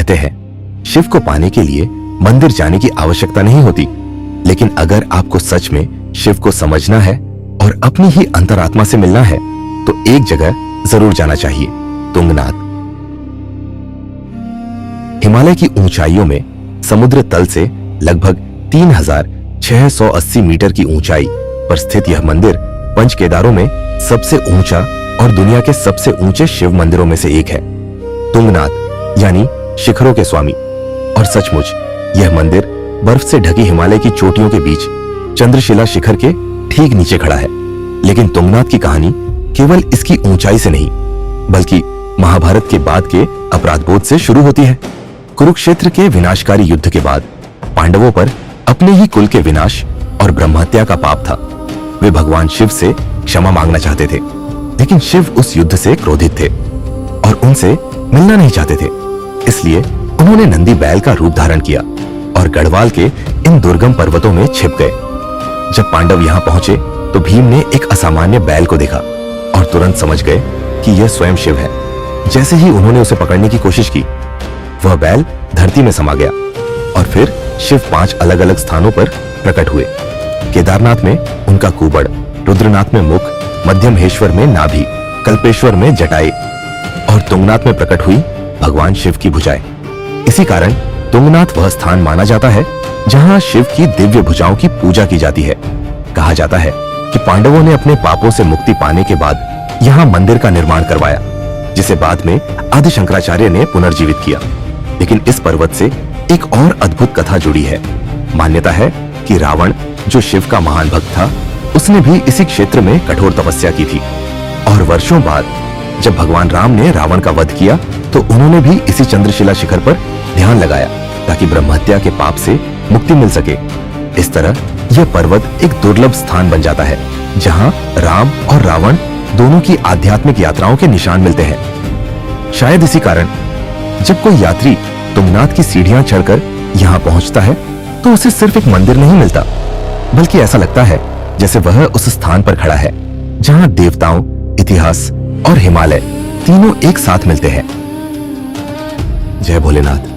कहते हैं शिव को पाने के लिए मंदिर जाने की आवश्यकता नहीं होती, लेकिन अगर आपको सच में शिव को समझना है और अपनी ही अंतरात्मा से मिलना है तो एक जगह जरूर जाना चाहिए, तुंगनाथ। हिमालय की ऊंचाइयों में समुद्र तल से लगभग 3680 मीटर की ऊंचाई पर स्थित यह मंदिर पंच केदारों में सबसे ऊंचा और दुनिया के सबसे ऊंचे शिव मंदिरों में से एक है। तुंगनाथ यानी शिखरों के स्वामी। और सचमुच यह मंदिर बर्फ से ढकी हिमालय की चोटियों के बीच चंद्रशिला शिखर के ठीक नीचे खड़ा है। लेकिन तुंगनाथ की कहानी केवल इसकी ऊंचाई से नहीं बल्कि महाभारत के बाद के अपराधबोध से शुरू होती है। कुरुक्षेत्र के विनाशकारी युद्ध के बाद पांडवों पर अपने ही कुल के विनाश और ब्रह्महत्या का पाप था। वे भगवान शिव से क्षमा मांगना चाहते थे, लेकिन शिव उस युद्ध से क्रोधित थे और उनसे मिलना नहीं चाहते थे। इसलिए उन्होंने नंदी बैल का रूप धारण किया और गढ़वाल के इन दुर्गम पर्वतों में छिप गए। जब पांडव यहां पहुंचे तो भीम ने एक असामान्य बैल को देखा और तुरंत समझ गए कि यह स्वयं शिव है। जैसे ही उन्होंने उसे पकड़ने की कोशिश की, वह बैल धरती में समा गया और फिर शिव 5 अलग अलग स्थानों पर प्रकट हुए। केदारनाथ में उनका कुबड़, रुद्रनाथ में मुख, मध्यमहेश्वर में नाभि, कल्पेश्वर में जटाएं और तुंगनाथ में प्रकट हुई भगवान शिव की भुजाएं। इसी कारण तुंगनाथ वह स्थान माना जाता है जहां शिव की दिव्य भुजाओं की पूजा की जाती है। कहा जाता है कि पांडवों ने अपने पापों से मुक्ति पाने के बाद यहाँ मंदिर का निर्माण करवाया, जिसे बाद में आदि शंकराचार्य ने पुनर्जीवित किया। लेकिन इस पर्वत से एक और अद्भुत कथा जुड़ी है। मान्यता है कि रावण, जो शिव का महान भक्त था, उसने भी इसी क्षेत्र में कठोर तपस्या की थी और वर्षों बाद जब भगवान राम ने रावण का वध किया तो उन्होंने भी इसी चंद्रशिला शिखर पर ध्यान लगाया ताकि ब्रह्महत्या के पाप से मुक्ति मिल सके। इस तरह यह पर्वत एक दुर्लभ स्थान बन जाता है जहां राम और रावण दोनों की आध्यात्मिक यात्राओं के निशान मिलते हैं। शायद इसी कारण जब कोई यात्री तुंगनाथ की सीढ़ियां चढ़कर यहां पहुंचता है तो उसे सिर्फ एक मंदिर नहीं मिलता, बल्कि ऐसा लगता है जैसे वह उस स्थान पर खड़ा है जहां देवताओं, इतिहास और हिमालय तीनों एक साथ मिलते हैं। जय भोलेनाथ।